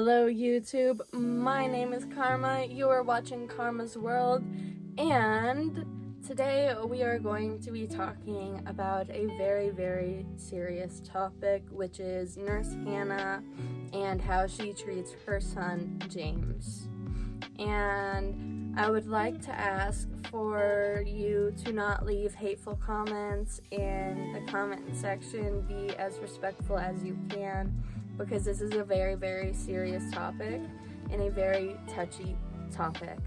Hello YouTube, my name is Karma, you are watching Karma's World, and today we are going to be talking about a very serious topic, which is Nurse Hannah and how she treats her son James. And I would like to ask for you to not leave hateful comments in the comment section. Be as respectful as you can, because this is a very serious topic and a very touchy topic.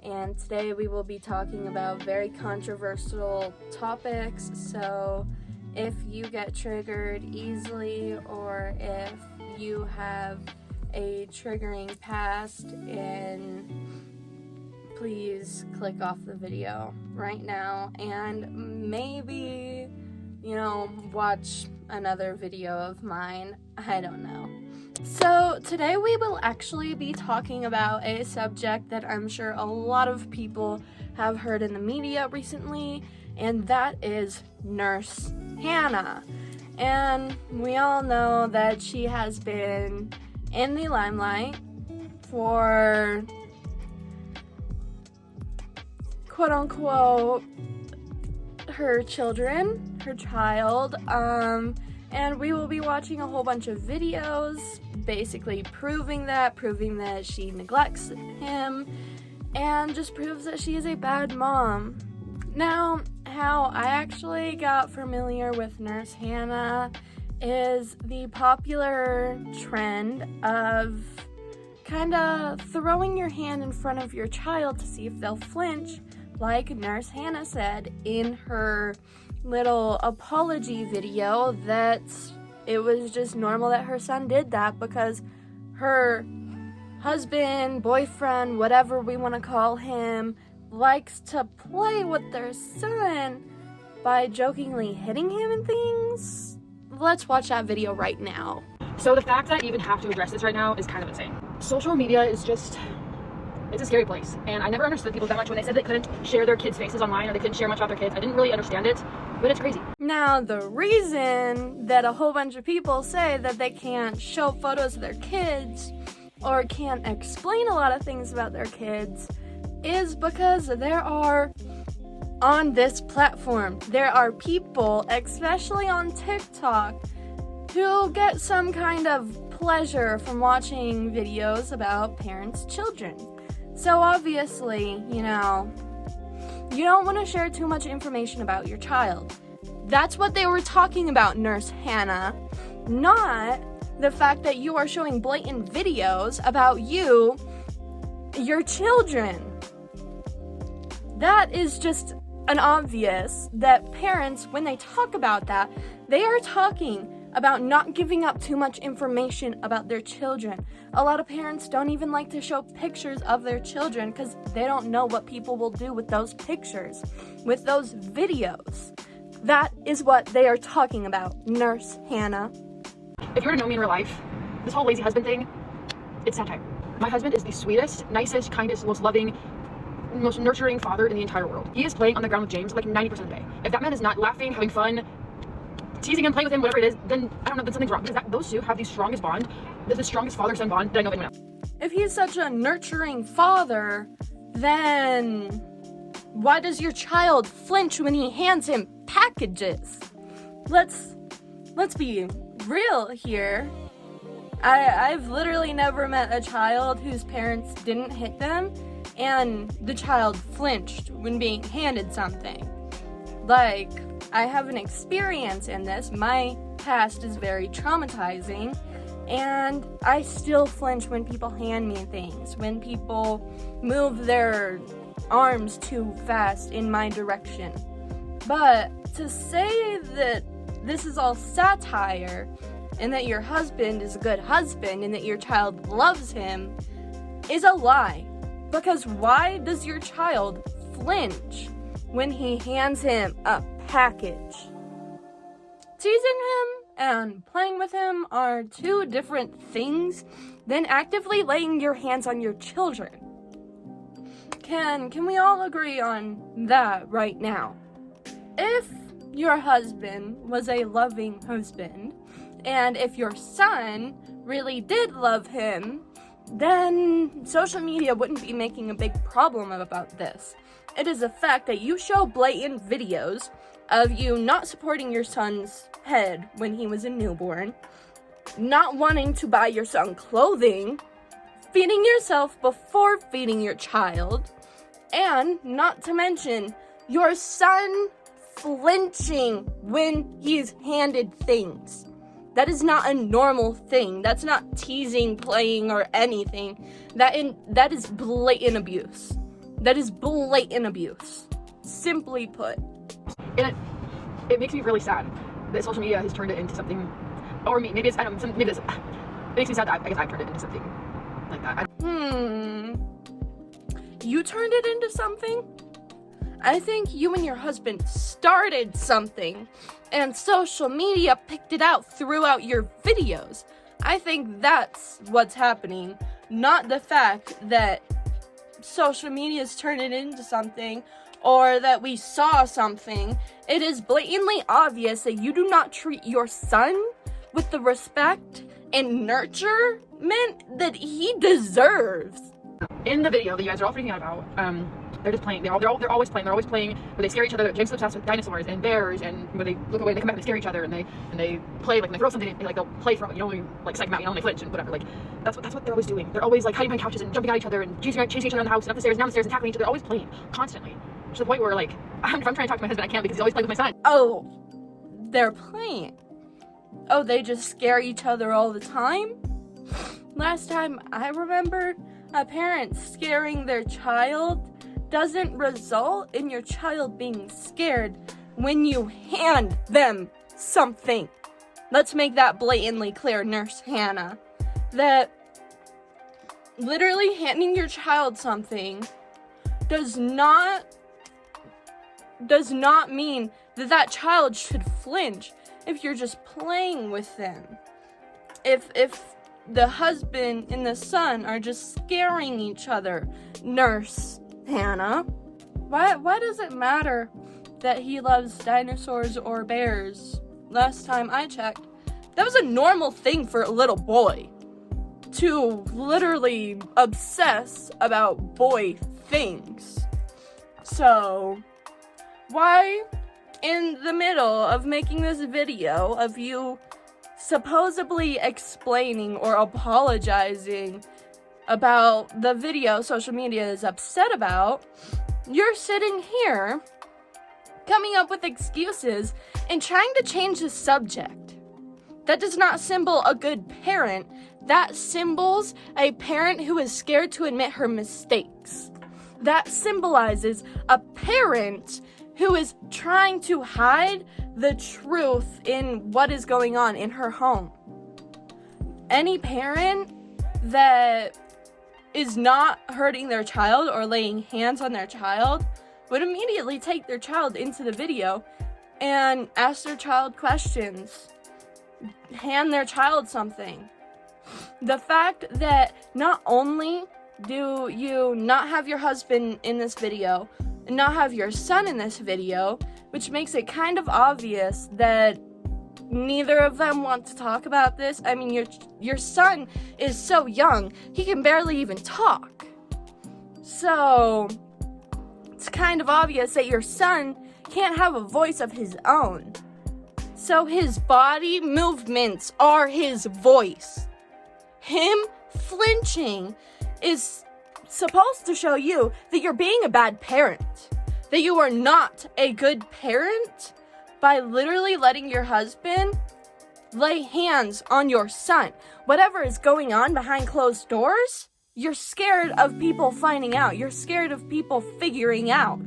And today we will be talking about very controversial topics, so if you get triggered easily or if you have a triggering past, please click off the video right now and maybe, watch another video of mine. I don't know. So today we will actually be talking about a subject that I'm sure a lot of people have heard in the media recently, and that is Nurse Hannah. And we all know that she has been in the limelight for quote unquote her child, and we will be watching a whole bunch of videos basically proving that she neglects him and just proves that she is a bad mom. Now, how I actually got familiar with Nurse Hannah is the popular trend of kind of throwing your hand in front of your child to see if they'll flinch, like Nurse Hannah said in her little apology video, that it was just normal that her son did that because her husband, boyfriend, whatever we want to call him, likes to play with their son by jokingly hitting him and things. Let's watch that video right now. So the fact that I even have to address this right now is kind of insane. Social media is just, it's a scary place. And I never understood people that much when they said they couldn't share their kids' faces online or they couldn't share much about their kids. I didn't really understand it, but it's crazy. Now, the reason that a whole bunch of people say that they can't show photos of their kids or can't explain a lot of things about their kids is because on this platform, there are people, especially on TikTok, who get some kind of pleasure from watching videos about parents' children. So obviously, you don't want to share too much information about your child. That's what they were talking about, Nurse Hannah, not the fact that you are showing blatant videos about your children. That is just an obvious that parents, when they talk about that, they are talking about not giving up too much information about their children. A lot of parents don't even like to show pictures of their children because they don't know what people will do with those pictures, with those videos. That is what they are talking about, Nurse Hannah. If you were to know me in real life, this whole lazy husband thing, it's satire. My husband is the sweetest, nicest, kindest, most loving, most nurturing father in the entire world. He is playing on the ground with James like 90% of the day. If that man is not laughing, having fun, teasing him, playing with him, whatever it is, then I don't know, then something's wrong. Because those two have the strongest bond, the strongest father-son bond that I know of anyone else. If he's such a nurturing father, then why does your child flinch when he hands him packages? Let's be real here. I've literally never met a child whose parents didn't hit them and the child flinched when being handed something. Like, I have an experience in this. My past is very traumatizing, and I still flinch when people hand me things, when people move their arms too fast in my direction. But to say that this is all satire, and that your husband is a good husband, and that your child loves him, is a lie. Because why does your child flinch when he hands him a package? Teasing him and playing with him are two different things than actively laying your hands on your children. Can we all agree on that right now? If your husband was a loving husband, and if your son really did love him, then social media wouldn't be making a big problem about this. It is a fact that you show blatant videos of you not supporting your son's head when he was a newborn, not wanting to buy your son clothing, feeding yourself before feeding your child, and not to mention your son flinching when he's handed things. That is not a normal thing. That's not teasing, playing, or anything. That is blatant abuse. That is blatant abuse. Simply put. And it makes me really sad that social media has turned it into something, or maybe it's, I don't know, maybe it's, it makes me sad that I guess I've turned it into something like that. You turned it into something? I think you and your husband started something, and social media picked it out throughout your videos. I think that's what's happening, not the fact that social media's turned it into something, or that we saw something. It is blatantly obvious that you do not treat your son with the respect and nurturement that he deserves. In the video that you guys are all freaking out about, they're just playing. They're always playing. They're always playing where they scare each other. James is obsessed with dinosaurs and bears, and when they look away, they come back and they scare each other, and they play like when they throw something, they'll play from like psych them out, and they flinch and whatever. Like that's what they're always doing. They're always like hiding behind couches and jumping at each other and chasing each other on the house and up the stairs and down the stairs and tackling each other. They're always playing constantly, to the point where like if I'm trying to talk to my husband, I can't because he's always playing with my son. Oh, they're playing. Oh, they just scare each other all the time? Last time I remembered, a parent scaring their child doesn't result in your child being scared when you hand them something. Let's make that blatantly clear, Nurse Hannah. That literally handing your child something does not mean that child should flinch if you're just playing with them. If the husband and the son are just scaring each other, Nurse Hannah, why does it matter that he loves dinosaurs or bears? Last time I checked, that was a normal thing for a little boy to literally obsess about boy things. So, why, in the middle of making this video of you supposedly explaining or apologizing about the video social media is upset about, you're sitting here coming up with excuses and trying to change the subject? That does not symbol a good parent. That symbols a parent who is scared to admit her mistakes. That symbolizes a parent who is trying to hide the truth in what is going on in her home. Any parent that is not hurting their child or laying hands on their child would immediately take their child into the video and ask their child questions, hand their child something. The fact that not only do you not have your husband in this video, and not have your son in this video, which makes it kind of obvious that neither of them want to talk about this. I mean, your son is so young, he can barely even talk. So, it's kind of obvious that your son can't have a voice of his own. So his body movements are his voice. Him flinching is supposed to show you that you're being a bad parent, that you are not a good parent by literally letting your husband lay hands on your son. Whatever is going on behind closed doors, you're scared of people finding out. You're scared of people figuring out.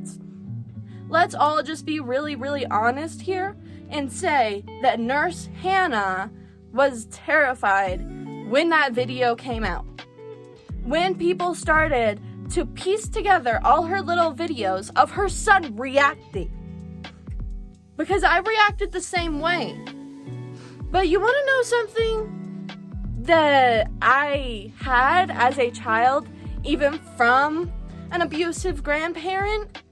Let's all just be really, really honest here and say that Nurse Hannah was terrified when that video came out. When people started to piece together all her little videos of her son reacting. Because I reacted the same way. But you want to know something that I had as a child, even from an abusive grandparent?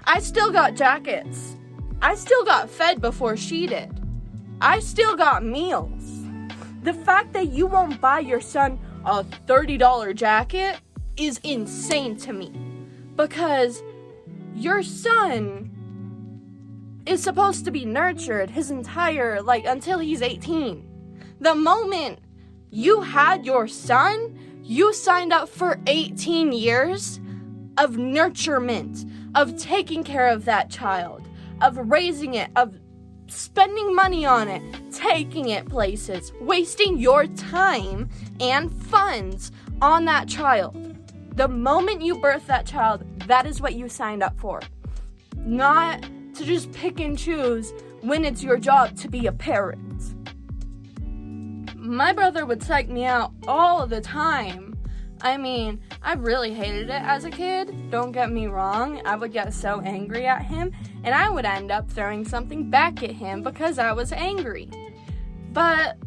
I still got jackets. I still got fed before she did. I still got meals. The fact that you won't buy your son a $30 jacket is insane to me. Because your son is supposed to be nurtured his entire, until he's 18. The moment you had your son, you signed up for 18 years of nurturement, of taking care of that child, of raising it, of spending money on it, taking it places, wasting your time and funds on that child. The moment you birth that child, that is what you signed up for. Not to just pick and choose when it's your job to be a parent. My brother would psych me out all the time. I mean, I really hated it as a kid. Don't get me wrong. I would get so angry at him, and I would end up throwing something back at him because I was angry. But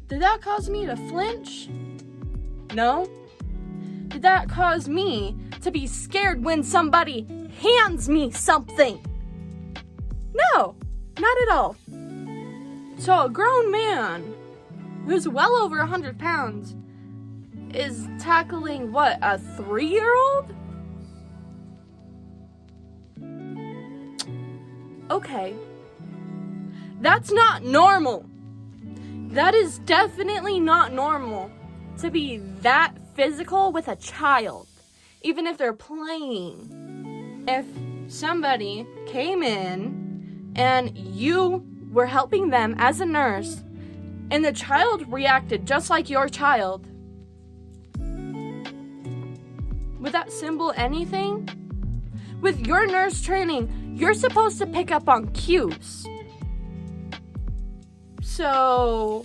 did that cause me to flinch? No. Did that cause me to be scared when somebody hands me something? No, not at all. So a grown man who's well over 100 pounds is tackling, what, a 3-year-old? Okay. That's not normal. That is definitely not normal to be that physical with a child, even if they're playing. If somebody came in and you were helping them as a nurse and the child reacted just like your child, would that symbol anything? With your nurse training, you're supposed to pick up on cues. So,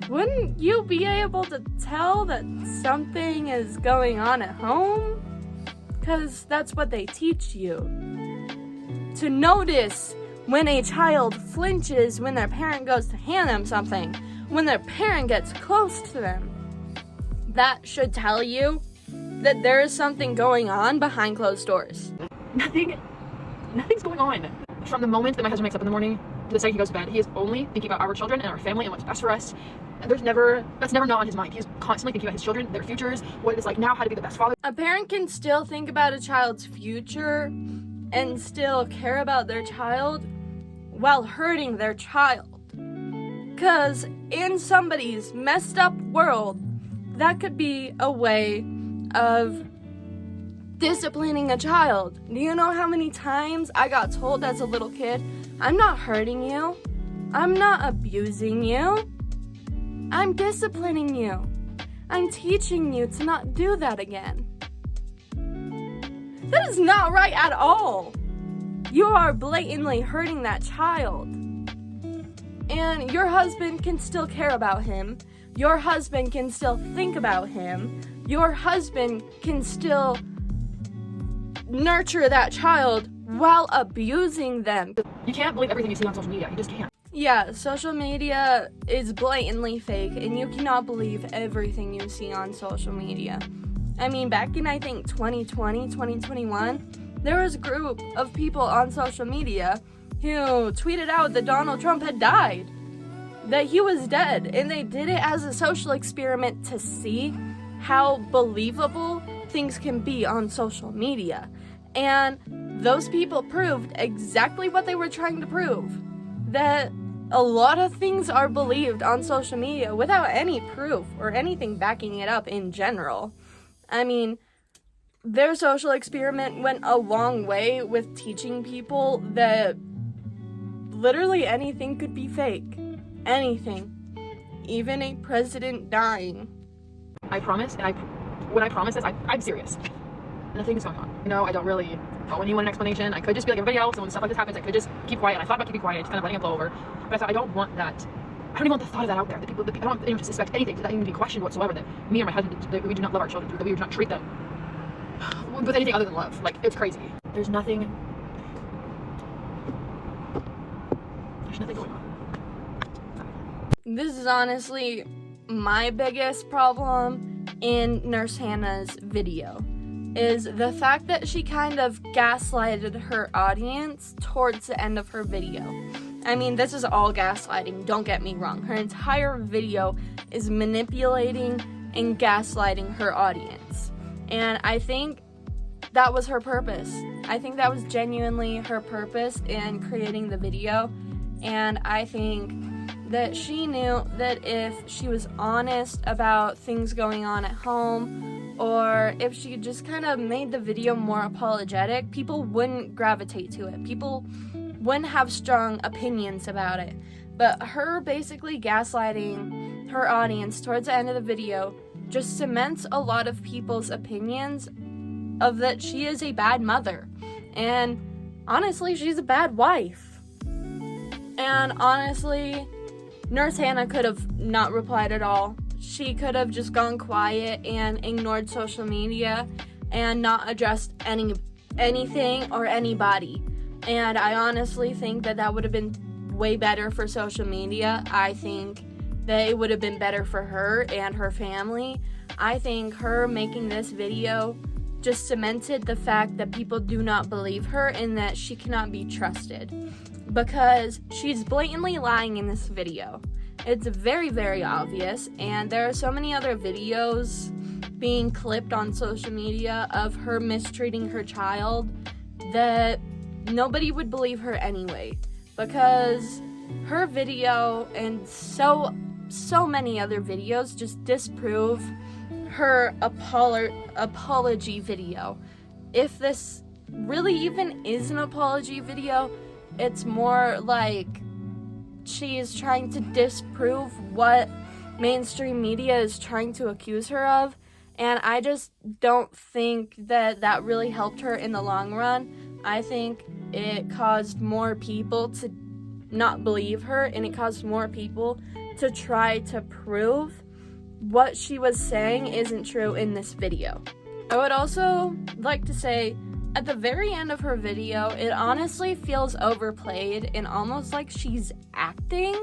wouldn't you be able to tell that something is going on at home? Because that's what they teach you. To notice when a child flinches when their parent goes to hand them something, when their parent gets close to them. That should tell you that there is something going on behind closed doors. Nothing's going on. From the moment that my husband wakes up in the morning to the second he goes to bed, he is only thinking about our children and our family and what's best for us. And that's never not on his mind. He's constantly thinking about his children, their futures, what it's like now, how to be the best father. A parent can still think about a child's future and still care about their child while hurting their child. Because in somebody's messed up world, that could be a way of disciplining a child. Do you know how many times I got told as a little kid, I'm not hurting you, I'm not abusing you, I'm disciplining you, I'm teaching you to not do that again. That is not right at all. You are blatantly hurting that child. And your husband can still care about him. Your husband can still think about him. Your husband can still nurture that child while abusing them. You can't believe everything you see on social media. You just can't. Yeah, social media is blatantly fake, and you cannot believe everything you see on social media. I mean, back in, I think, 2020, 2021, there was a group of people on social media who tweeted out that Donald Trump had died, that he was dead, and they did it as a social experiment to see how believable things can be on social media. And those people proved exactly what they were trying to prove, that a lot of things are believed on social media without any proof or anything backing it up in general. I mean, their social experiment went a long way with teaching people that literally anything could be fake. Anything. Even a president dying. I promise, and when I promise this, I'm serious. Nothing is going on. You know, I don't really owe anyone an explanation. I could just be like everybody else, and when stuff like this happens, I could just keep quiet. And I thought about keeping quiet, just kind of letting it blow over. But I thought, I don't want that. I don't even want the thought of that out there. I don't want anyone to suspect anything, that even be questioned whatsoever, that me or my husband, that we do not love our children, that we do not treat them with anything other than love. Like, it's crazy. There's nothing going on. This is honestly my biggest problem in Nurse Hannah's video, is the fact that she kind of gaslighted her audience towards the end of her video. I mean, this is all gaslighting, don't get me wrong. Her entire video is manipulating and gaslighting her audience. And I think that was her purpose. I think that was genuinely her purpose in creating the video. And I think that she knew that if she was honest about things going on at home, or if she just kind of made the video more apologetic, people wouldn't gravitate to it. People wouldn't have strong opinions about it. But her basically gaslighting her audience towards the end of the video just cements a lot of people's opinions of that she is a bad mother. And honestly, she's a bad wife. And honestly, Nurse Hannah could have not replied at all. She could have just gone quiet and ignored social media and not addressed anything or anybody. And I honestly think that would have been way better for social media. I think that it would have been better for her and her family. I think her making this video just cemented the fact that people do not believe her and that she cannot be trusted, because she's blatantly lying in this video. It's very, very obvious, and there are so many other videos being clipped on social media of her mistreating her child that nobody would believe her anyway, because her video and so many other videos just disprove her apology video. If this really even is an apology video, it's more like she is trying to disprove what mainstream media is trying to accuse her of, and I just don't think that really helped her in the long run. I think it caused more people to not believe her, and it caused more people to try to prove what she was saying isn't true in this video. I would also like to say, at the very end of her video, it honestly feels overplayed and almost like she's acting,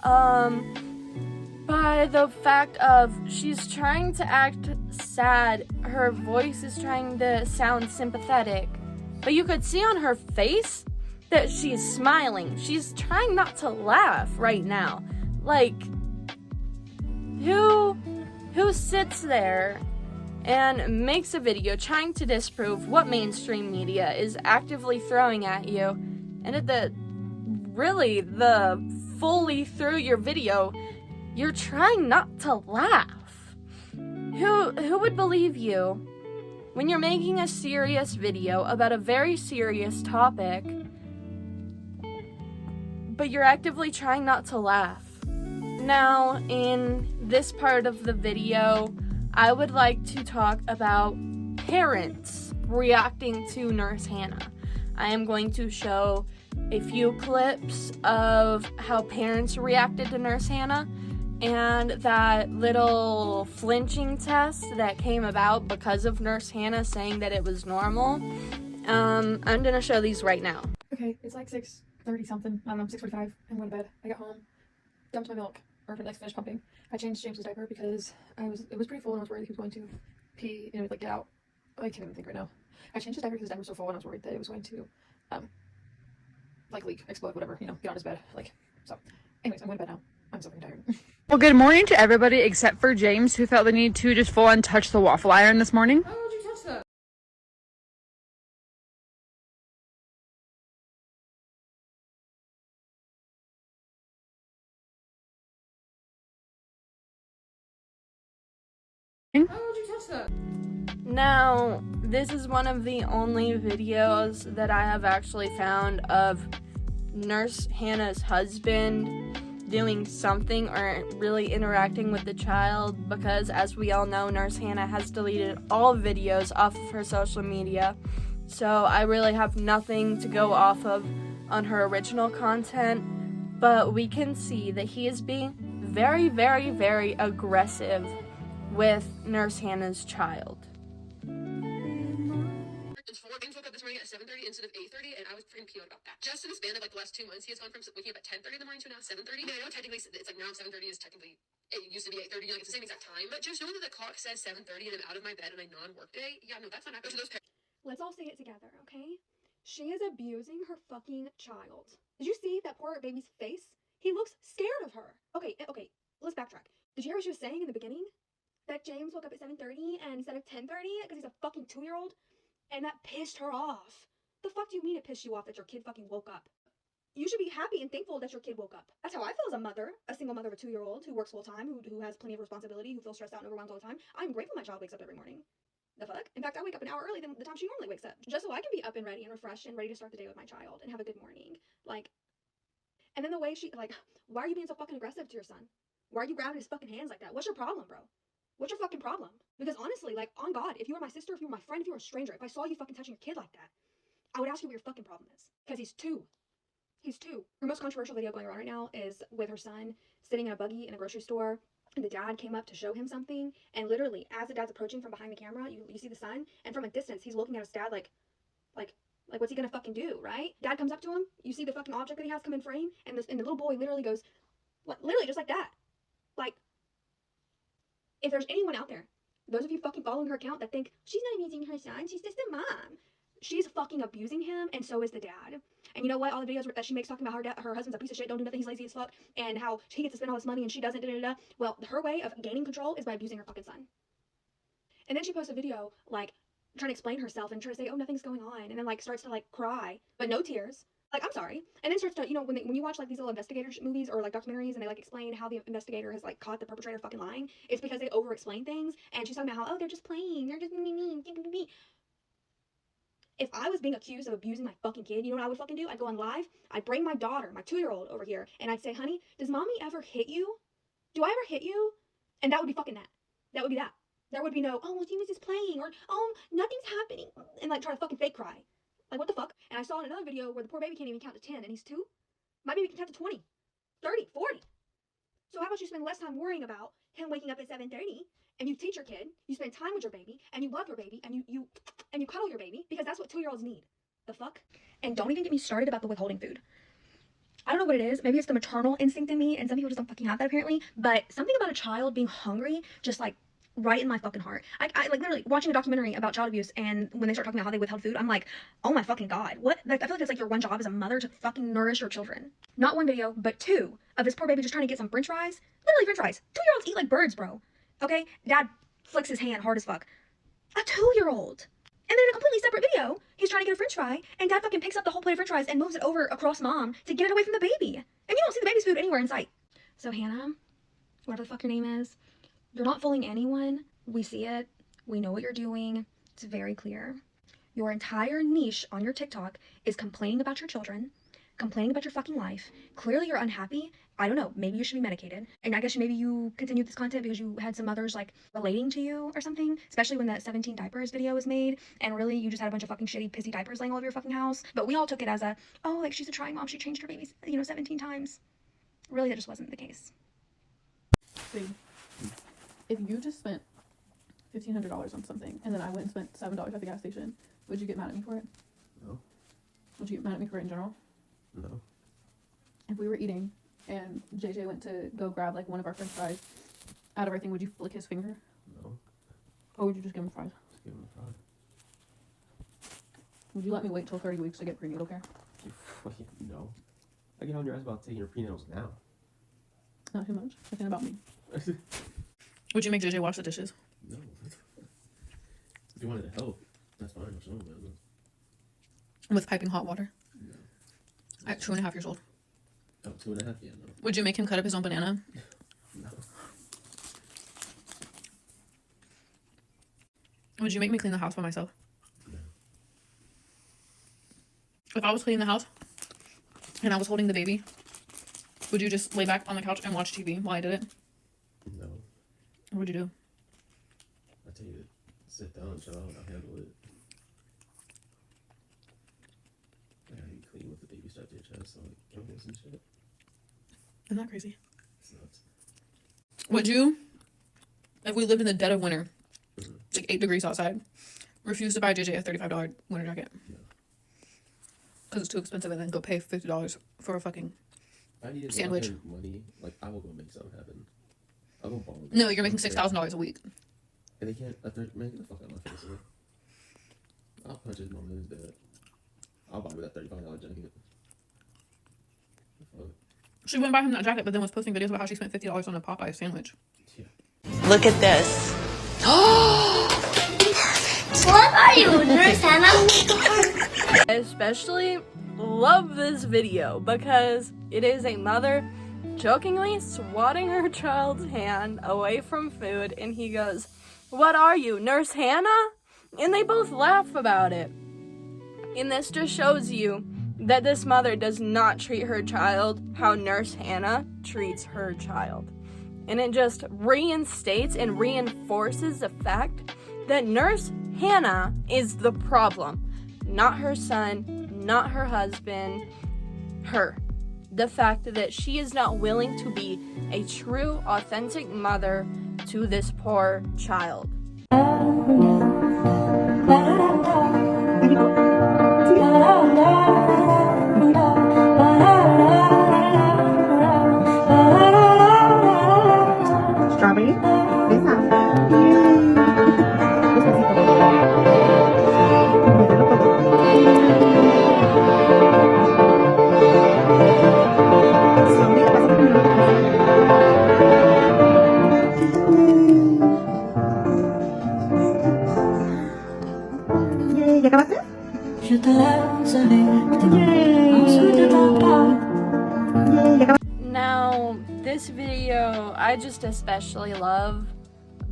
by the fact of she's trying to act sad, her voice is trying to sound sympathetic, but you could see on her face that she's smiling. She's trying not to laugh right now. Like, who sits there and makes a video trying to disprove what mainstream media is actively throwing at you, and at the fully through your video, you're trying not to laugh? Who would believe you when you're making a serious video about a very serious topic, but you're actively trying not to laugh? Now, in this part of the video, I would like to talk about parents reacting to Nurse Hannah. I am going to show a few clips of how parents reacted to Nurse Hannah and that little flinching test that came about because of Nurse Hannah saying that it was normal. I'm gonna show these right now. Okay, it's like 6:30 something. I don't know, 6:45. I'm going to bed. I got home, dumped my milk, or finished pumping. I changed James's diaper because it was pretty full and I was worried that he was going to pee and it would like get out. I can't even think right now. I changed his diaper because his diaper was so full and I was worried that it was going to like leak, explode, whatever, get on his bed. So anyways, I'm going to bed now. I'm so fucking tired. Well, good morning to everybody except for James, who felt the need to just full on touch the waffle iron this morning. How would you touch that? How would you touch that? Now, this is one of the only videos that I have actually found of Nurse Hannah's husband doing something or really interacting with the child, because as we all know, Nurse Hannah has deleted all videos off of her social media, so I really have nothing to go off of on her original content. But we can see that he is being very, very, very aggressive with Nurse Hannah's child. James woke up this morning at 7:30 instead of 8:30, and I was freaking PO'd about that. Just in the span of the last 2 months, he has gone from waking up at 10:30 in the morning to now 7:30. Now, I know technically it's like now 7:30 is technically, it used to be 8:30, it's the same exact time, but just knowing that the clock says 7:30 and I'm out of my bed on a non-work day, yeah, no, that's not happening to those parents. Let's all say it together, okay? She is abusing her fucking child. Did you see that poor baby's face? He looks scared of her. Okay, let's backtrack. Did you hear what she was saying in the beginning? That James woke up at 7:30 and instead of 10:30 because he's a fucking 2-year-old, and that pissed her off. The fuck do you mean it pissed you off that your kid fucking woke up? You should be happy and thankful that your kid woke up. That's how I feel as a mother, a single mother of a 2-year-old who works full time, who has plenty of responsibility, who feels stressed out and overwhelmed all the time. I'm grateful my child wakes up every morning. The fuck? In fact, I wake up an hour early than the time she normally wakes up, just so I can be up and ready and refreshed and ready to start the day with my child and have a good morning. Like, and then the way she, like, why are you being so fucking aggressive to your son? Why are you grabbing his fucking hands like that? What's your problem, bro? What's your fucking problem? Because honestly, like, on God, if you were my sister, if you were my friend, if you were a stranger, if I saw you fucking touching your kid like that, I would ask you what your fucking problem is. Because he's 2. He's 2. Her most controversial video going around right now is with her son sitting in a buggy in a grocery store, and the dad came up to show him something, and literally, as the dad's approaching from behind the camera, you see the son, and from a distance, he's looking at his dad like, what's he gonna fucking do, right? Dad comes up to him, you see the fucking object that he has come in frame, and the little boy literally goes, what, literally just like that. Like, if there's anyone out there, those of you fucking following her account that think, she's not abusing her son, she's just a mom. She's fucking abusing him, and so is the dad. And you know what? All the videos that she makes talking about her husband's a piece of shit, don't do nothing, he's lazy as fuck, and how he gets to spend all this money and she doesn't, da-da-da-da. Well, her way of gaining control is by abusing her fucking son. And then she posts a video, like, trying to explain herself and try to say, oh, nothing's going on, and then, like, starts to, like, cry, but no tears. Like, I'm sorry. And then starts to, you know, when you watch, like, these little investigator movies or, like, documentaries, and they, like, explain how the investigator has, like, caught the perpetrator fucking lying, it's because they over-explain things, and she's talking about how, oh, they're just playing, they're just me. If I was being accused of abusing my fucking kid, you know what I would fucking do? I'd go on live, I'd bring my daughter, my 2-year-old over here, and I'd say, honey, does mommy ever hit you? Do I ever hit you? And that would be fucking that. That would be that. There would be no, oh, well, Jamie's just playing, or, oh, nothing's happening, and, like, try to fucking fake cry. Like, what the fuck? And I saw in another video where the poor baby can't even count to 10, and he's 2. My baby can count to 20, 30, 40. So how about you spend less time worrying about him waking up at 7:30, and you teach your kid, you spend time with your baby, and you love your baby, and you cuddle your baby, because that's what 2-year-olds need. The fuck? And don't even get me started about the withholding food. I don't know what it is. Maybe it's the maternal instinct in me, and some people just don't fucking have that apparently, but something about a child being hungry just, like, right in my fucking heart. I like literally watching a documentary about child abuse, and when they start talking about how they withheld food, I'm like, oh my fucking God. What? Like, I feel like it's like your one job as a mother to fucking nourish your children. Not one video, but 2 of this poor baby just trying to get some french fries. Literally french fries. 2-year-olds eat like birds, bro. Okay? Dad flicks his hand hard as fuck. A 2-year-old. And then in a completely separate video, he's trying to get a french fry, and dad fucking picks up the whole plate of french fries and moves it over across mom to get it away from the baby. And you don't see the baby's food anywhere in sight. So Hannah, whatever the fuck your name is, you're not fooling anyone. We see it. We know what you're doing. It's very clear. Your entire niche on your TikTok is complaining about your children, complaining about your fucking life. Clearly you're unhappy. I don't know. Maybe you should be medicated. And I guess maybe you continued this content because you had some others like relating to you or something, especially when that 17 diapers video was made, and really you just had a bunch of fucking shitty pissy diapers laying all over your fucking house. But we all took it as a, oh, like she's a trying mom. She changed her babies, 17 times. Really, that just wasn't the case. Babe, if you just spent $1,500 on something, and then I went and spent $7 at the gas station, would you get mad at me for it? No. Would you get mad at me for it in general? No. If we were eating, and JJ went to go grab, like, one of our french fries out of our thing, would you flick his finger? No. Or would you just give him fries? Just give him a fry. Would you let me wait till 30 weeks to get prenatal care? No. I get on your ass about taking your prenatals now. Not too much. Thinking about me. Would you make JJ wash the dishes? No. If you wanted to help, that's fine. Or something. With piping hot water? No. At 2.5 years old. Oh, 2.5? Yeah, no. Would you make him cut up his own banana? No. Would you make me clean the house by myself? No. If I was cleaning the house and I was holding the baby, would you just lay back on the couch and watch TV while I did it? No. What would you do? I tell you to sit down, chill out, I'll handle it. I gotta be clean with the baby strapped to your chest, so like, chemicals and shit. Isn't that crazy? It's nuts. Would you, if we lived in the dead of winter, like 8 degrees outside, refuse to buy JJ a $35 winter jacket? No. Because it's too expensive, and then go pay $50 for a fucking If I needed sandwich. money, like, I will go make something happen. I'll go borrow. No, you're making $6,000 a week. And they can't, if they're making the fuck out of my face, I'll punch his mom in his bed. I'll buy me that $35 jacket. fuck? She went and buy him that jacket, but then was posting videos about how she spent $50 on a Popeye sandwich. Yeah. Look at this. What are you, Nurse Hannah? I especially love this video because it is a mother jokingly swatting her child's hand away from food, and he goes, "What are you, Nurse Hannah?" And they both laugh about it. And this just shows you that this mother does not treat her child how Nurse Hannah treats her child. And it just reinstates and reinforces the fact that Nurse Hannah is the problem. Not her son, not her husband, her. The fact that she is not willing to be a true, authentic mother to this poor child. Strawberry? ¿Ya acabaste? Now, this video I just especially love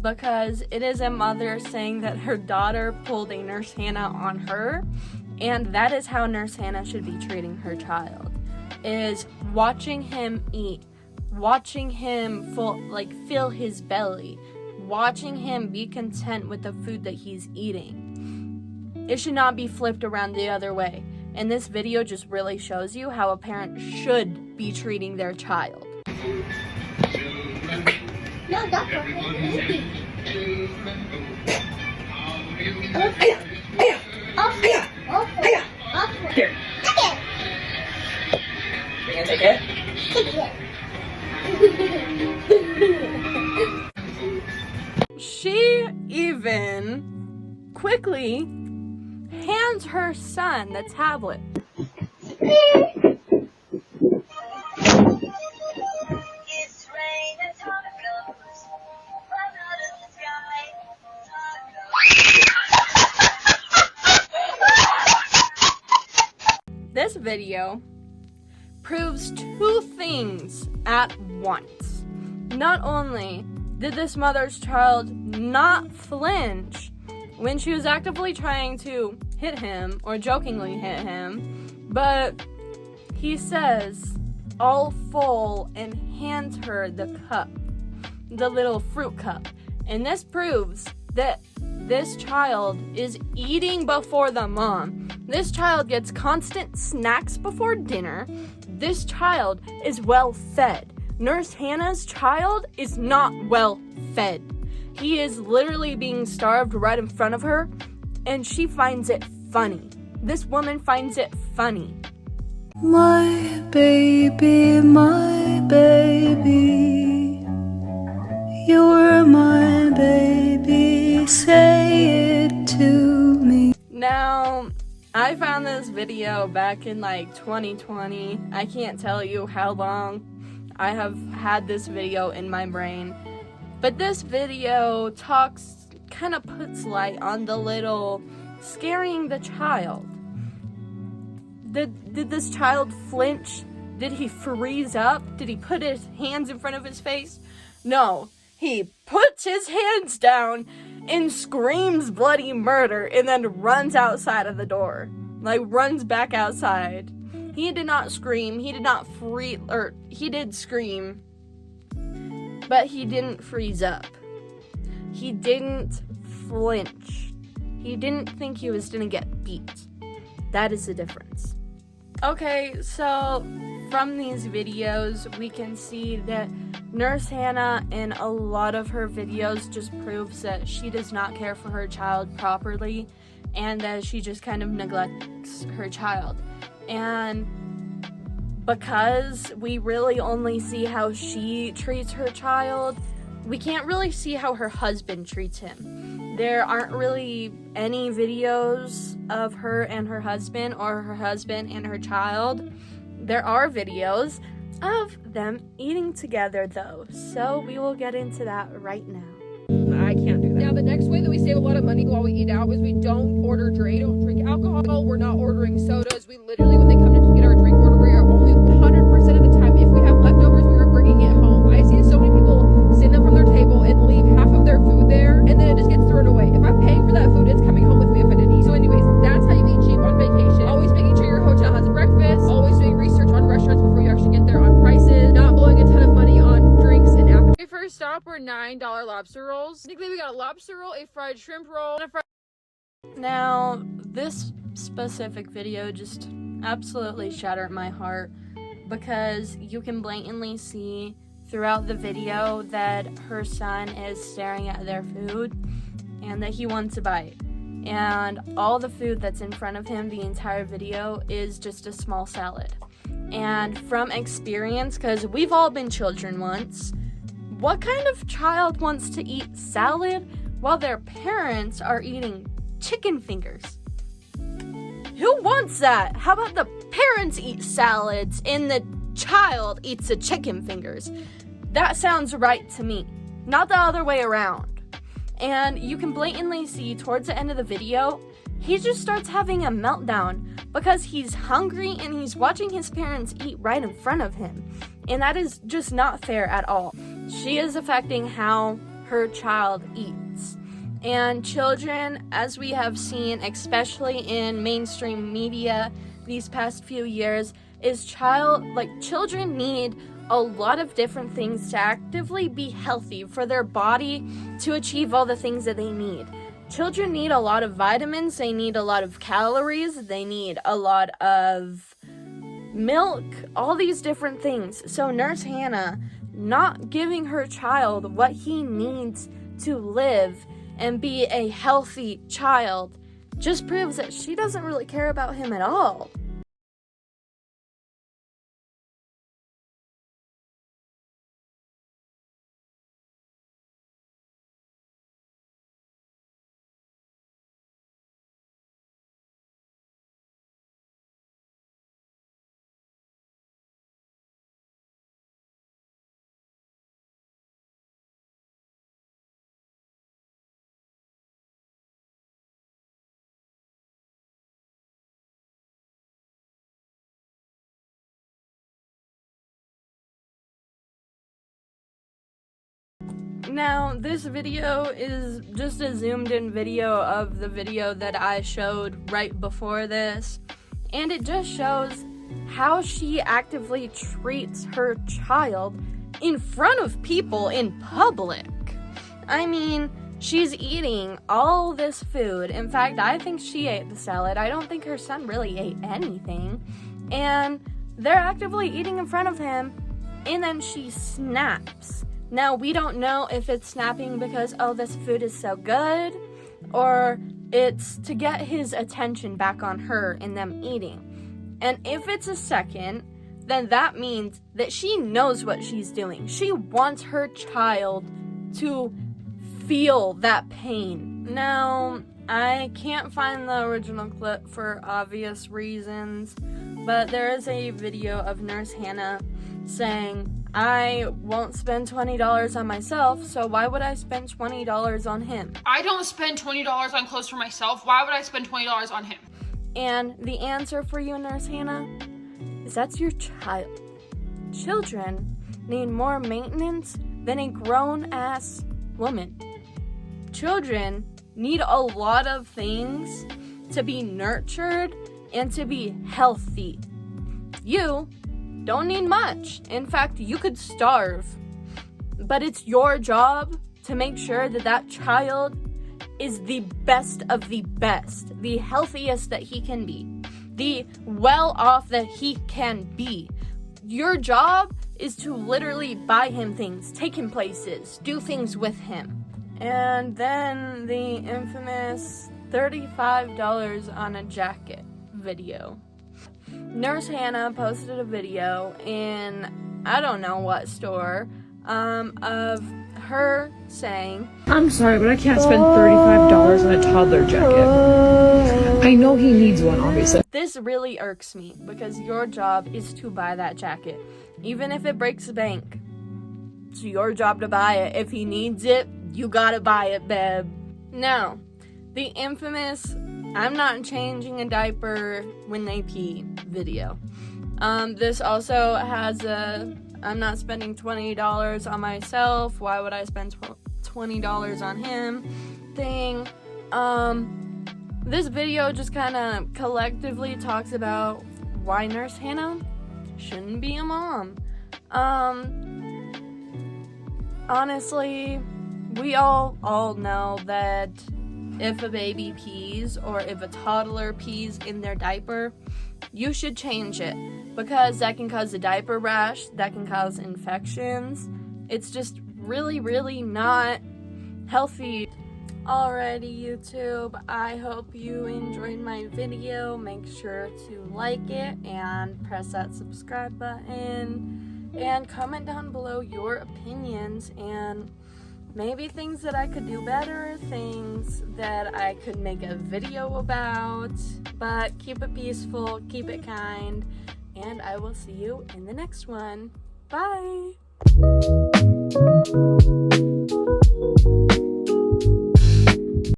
because it is a mother saying that her daughter pulled a Nurse Hannah on her, and that is how Nurse Hannah should be treating her child, is watching him eat, watching him fill his belly, watching him be content with the food that he's eating. It should not be flipped around the other way. And this video just really shows you how a parent should be treating their child. No, doctor. Here. You gonna take it? She even quickly hands her son the tablet. This video proves two things at once. Not only did this mother's child not flinch when she was actively trying to hit him or jokingly hit him, but he says all full and hands her the cup, the little fruit cup. And this proves that this child is eating before the mom. This child gets constant snacks before dinner. This child is well fed. Nurse Hannah's child is not well fed. He is literally being starved right in front of her, and she finds it funny. This woman finds it funny. My baby, you're my baby, say it to me. Now, I found this video back in 2020. I can't tell you how long I have had this video in my brain. But this video kind of puts light on the little scaring the child. Did this child flinch? Did he freeze up? Did he put his hands in front of his face? No, he puts his hands down and screams bloody murder and then runs outside of the door. Runs back outside. He did not scream, he did not he did scream, but he didn't freeze up. He didn't flinch. He didn't think he was gonna get beat. That is the difference. Okay, so from these videos, we can see that Nurse Hannah in a lot of her videos just proves that she does not care for her child properly and that she just kind of neglects her child. And because we really only see how she treats her child, we can't really see how her husband treats him. There aren't really any videos of her and her husband or her husband and her child There are videos of them eating together though, so we will get into that right now. I can't do that. Now, the next way that we save a lot of money while we eat out is we don't order drink, don't drink alcohol. We're not ordering sodas. We literally, when they come to get our drink order, we are only 100% of the time, if we have leftovers, we are bringing it home. I see so many people stand up from their table and leave half of their food there, and then it just gets thrown away. If I'm paying for that food, it's coming home with me if I didn't eat. So anyways, that's how you eat cheap on vacation. Always making sure your hotel has a breakfast. Always doing research on restaurants before you actually get there on prices. Not blowing a ton of money on drinks and appetizers. First stop were $9 lobster rolls. Technically, we got a lobster roll, a fried shrimp roll, and a fried... Now, this specific video just absolutely shattered my heart because you can blatantly see throughout the video that her son is staring at their food and that he wants a bite. And all the food that's in front of him the entire video is just a small salad. And from experience, because we've all been children once, what kind of child wants to eat salad while their parents are eating chicken fingers? Who wants that? How about the parents eat salads and the child eats the chicken fingers? That sounds right to me, not the other way around. And you can blatantly see towards the end of the video, he just starts having a meltdown because he's hungry and he's watching his parents eat right in front of him. And that is just not fair at all. She is affecting how her child eats. And children, as we have seen, especially in mainstream media these past few years, children need a lot of different things to actively be healthy for their body to achieve all the things that they need. Children need a lot of vitamins, they need a lot of calories, they need a lot of milk, all these different things. So Nurse Hannah not giving her child what he needs to live and be a healthy child just proves that she doesn't really care about him at all. Now, this video is just a zoomed in video of the video that I showed right before this, and it just shows how she actively treats her child in front of people in public. I mean, she's eating all this food. In fact, I think she ate the salad. I don't think her son really ate anything. And they're actively eating in front of him, and then she snaps. Now, we don't know if it's snapping because, oh, this food is so good, or it's to get his attention back on her and them eating. And if it's a second, then that means that she knows what she's doing. She wants her child to feel that pain. Now, I can't find the original clip for obvious reasons, but there is a video of Nurse Hannah saying, I won't spend $20 on myself, so why would I spend $20 on him? I don't spend $20 on clothes for myself. Why would I spend $20 on him? And the answer for you, Nurse Hannah, is that's your child. Children need more maintenance than a grown-ass woman. Children need a lot of things to be nurtured and to be healthy. You don't need much. In fact, you could starve. But it's your job to make sure that that child is the best of the best, the healthiest that he can be, the well off that he can be. Your job is to literally buy him things, take him places, do things with him. And then the infamous $35 on a jacket video. Nurse Hannah posted a video in I don't know what store of her saying, I'm sorry, but I can't spend $35 on a toddler jacket. I know he needs one, obviously. this really irks me because your job is to buy that jacket. Even if it breaks the bank, it's your job to buy it. If he needs it, you gotta buy it, babe. Now, the infamous I'm not changing a diaper when they pee video. This also has a I'm not spending $20 on myself. Why would I spend $20 on him thing? This video just kind of collectively talks about why Nurse Hannah shouldn't be a mom. Honestly, we all know that if a baby pees or if a toddler pees in their diaper, you should change it because that can cause a diaper rash, that can cause infections. It's just really, really not healthy. Alrighty, YouTube, I hope you enjoyed my video. Make sure to like it and press that subscribe button and comment down below your opinions and maybe things that I could do better, things that I could make a video about. But keep it peaceful, keep it kind, and I will see you in the next one. Bye!